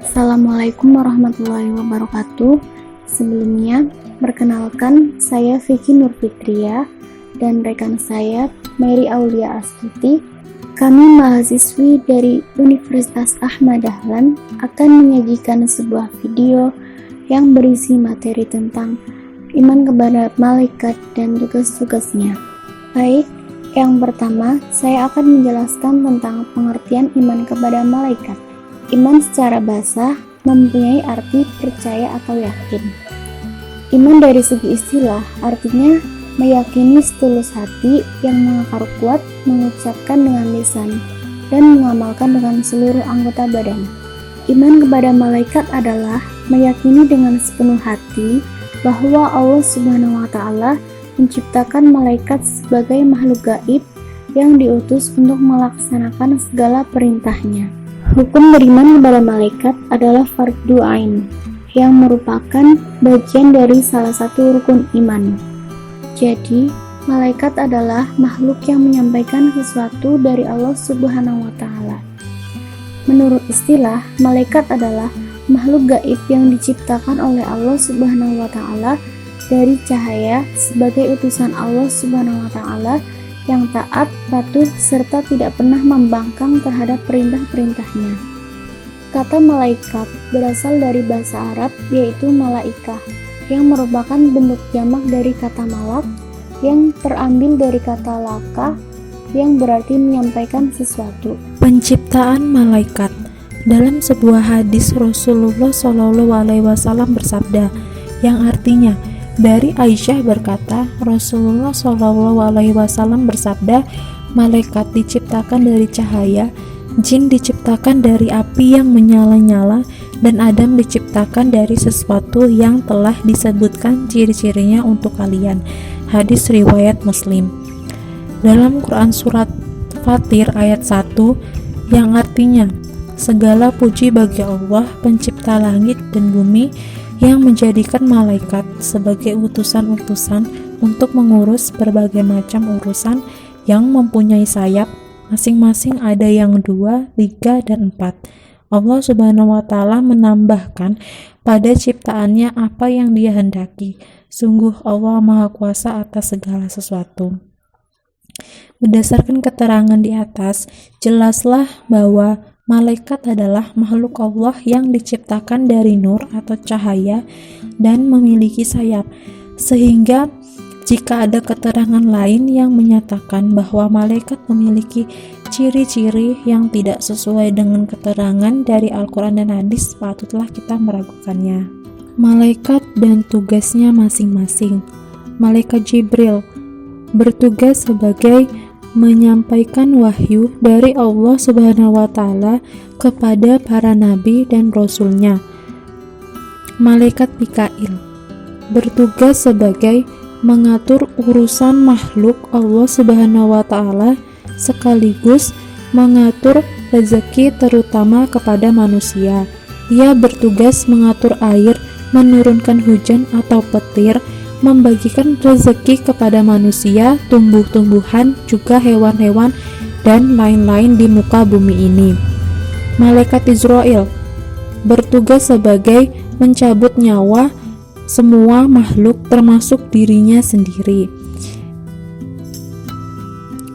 Assalamualaikum warahmatullahi wabarakatuh. Sebelumnya, perkenalkan saya Vicky Nurfitria dan rekan saya Mary Aulia Astuti. Kami mahasiswi dari Universitas Ahmad Dahlan akan menyajikan sebuah video yang berisi materi tentang iman kepada malaikat dan tugas-tugasnya. Baik, yang pertama saya akan menjelaskan tentang pengertian iman kepada malaikat. Iman secara bahasa mempunyai arti percaya atau yakin. Iman dari segi istilah artinya meyakini setulus hati yang mengakar kuat, mengucapkan dengan lisan, dan mengamalkan dengan seluruh anggota badan. Iman kepada malaikat adalah meyakini dengan sepenuh hati bahwa Allah Subhanahu wa Ta'ala menciptakan malaikat sebagai makhluk gaib yang diutus untuk melaksanakan segala perintahnya. Hukum beriman kepada malaikat adalah fardhu ain, yang merupakan bagian dari salah satu rukun iman. Jadi, malaikat adalah makhluk yang menyampaikan sesuatu dari Allah Subhanahu wa Ta'ala. Menurut istilah, malaikat adalah makhluk gaib yang diciptakan oleh Allah Subhanahu wa Ta'ala dari cahaya sebagai utusan Allah Subhanahu wa Ta'ala yang taat, patuh, serta tidak pernah membangkang terhadap perintah-perintahnya. Kata malaikat berasal dari bahasa Arab yaitu malaikah, yang merupakan bentuk jamak dari kata malak yang terambil dari kata laka yang berarti menyampaikan sesuatu. Penciptaan malaikat. Dalam sebuah hadis Rasulullah SAW bersabda, yang artinya dari Aisyah berkata, Rasulullah SAW bersabda, malaikat diciptakan dari cahaya, jin diciptakan dari api yang menyala-nyala, dan Adam diciptakan dari sesuatu yang telah disebutkan ciri-cirinya untuk kalian. Hadis riwayat Muslim. Dalam Quran surat Fatir ayat 1, yang artinya, segala puji bagi Allah, pencipta langit dan bumi, yang menjadikan malaikat sebagai utusan-utusan untuk mengurus berbagai macam urusan yang mempunyai sayap, masing-masing ada yang 2, 3, dan 4. Allah Subhanahu wa Ta'ala menambahkan pada ciptaannya apa yang Dia hendaki. Sungguh Allah Maha Kuasa atas segala sesuatu. Berdasarkan keterangan di atas, jelaslah bahwa malaikat adalah makhluk Allah yang diciptakan dari nur atau cahaya dan memiliki sayap, sehingga jika ada keterangan lain yang menyatakan bahwa malaikat memiliki ciri-ciri yang tidak sesuai dengan keterangan dari Al-Quran dan hadis, patutlah kita meragukannya. Malaikat dan tugasnya masing-masing. Malaikat Jibril bertugas sebagai menyampaikan wahyu dari Allah Subhanahu wa Ta'ala kepada para nabi dan rasulnya. Malaikat Mikail bertugas sebagai mengatur urusan makhluk Allah Subhanahu wa Ta'ala sekaligus mengatur rezeki terutama kepada manusia. Ia bertugas mengatur air, menurunkan hujan atau petir, membagikan rezeki kepada manusia, tumbuh-tumbuhan, juga hewan-hewan, dan lain-lain di muka bumi ini. Malaikat Israel bertugas sebagai mencabut nyawa semua makhluk termasuk dirinya sendiri.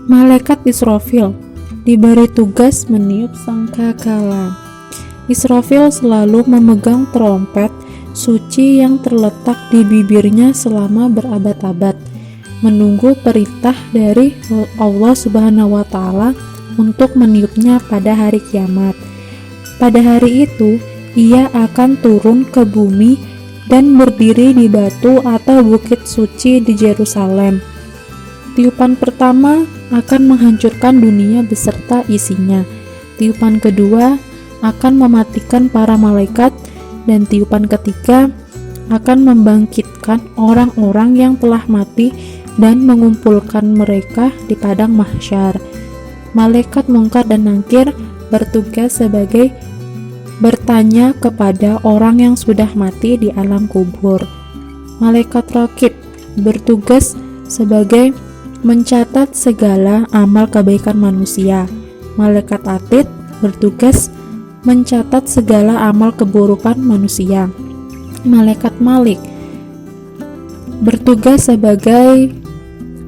Malaikat Israfil diberi tugas meniup sangkakala. Israfil selalu memegang trompet suci yang terletak di bibirnya selama berabad-abad, menunggu perintah dari Allah Subhanahu wa Ta'ala untuk meniupnya pada hari kiamat. Pada hari itu, ia akan turun ke bumi dan berdiri di batu atau bukit suci di Yerusalem. Tiupan pertama akan menghancurkan dunia beserta isinya. Tiupan kedua akan mematikan para malaikat, dan tiupan ketiga akan membangkitkan orang-orang yang telah mati dan mengumpulkan mereka di padang mahsyar. Malaikat Mungkar dan Nakir bertugas sebagai bertanya kepada orang yang sudah mati di alam kubur. Malaikat Raqib bertugas sebagai mencatat segala amal kebaikan manusia. Malaikat Atid bertugas mencatat segala amal keburukan manusia. Malaikat Malik bertugas sebagai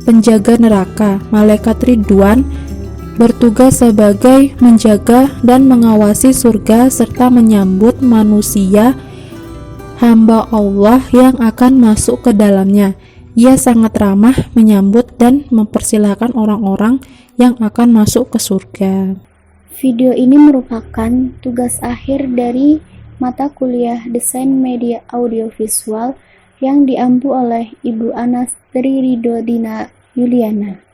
penjaga neraka. Malaikat Ridwan bertugas sebagai menjaga dan mengawasi surga serta menyambut manusia hamba Allah yang akan masuk ke dalamnya. Ia sangat ramah menyambut dan mempersilahkan orang-orang yang akan masuk ke surga. Video ini merupakan tugas akhir dari mata kuliah Desain Media Audiovisual yang diampu oleh Ibu Anas Tri Ridho Dina Yuliana.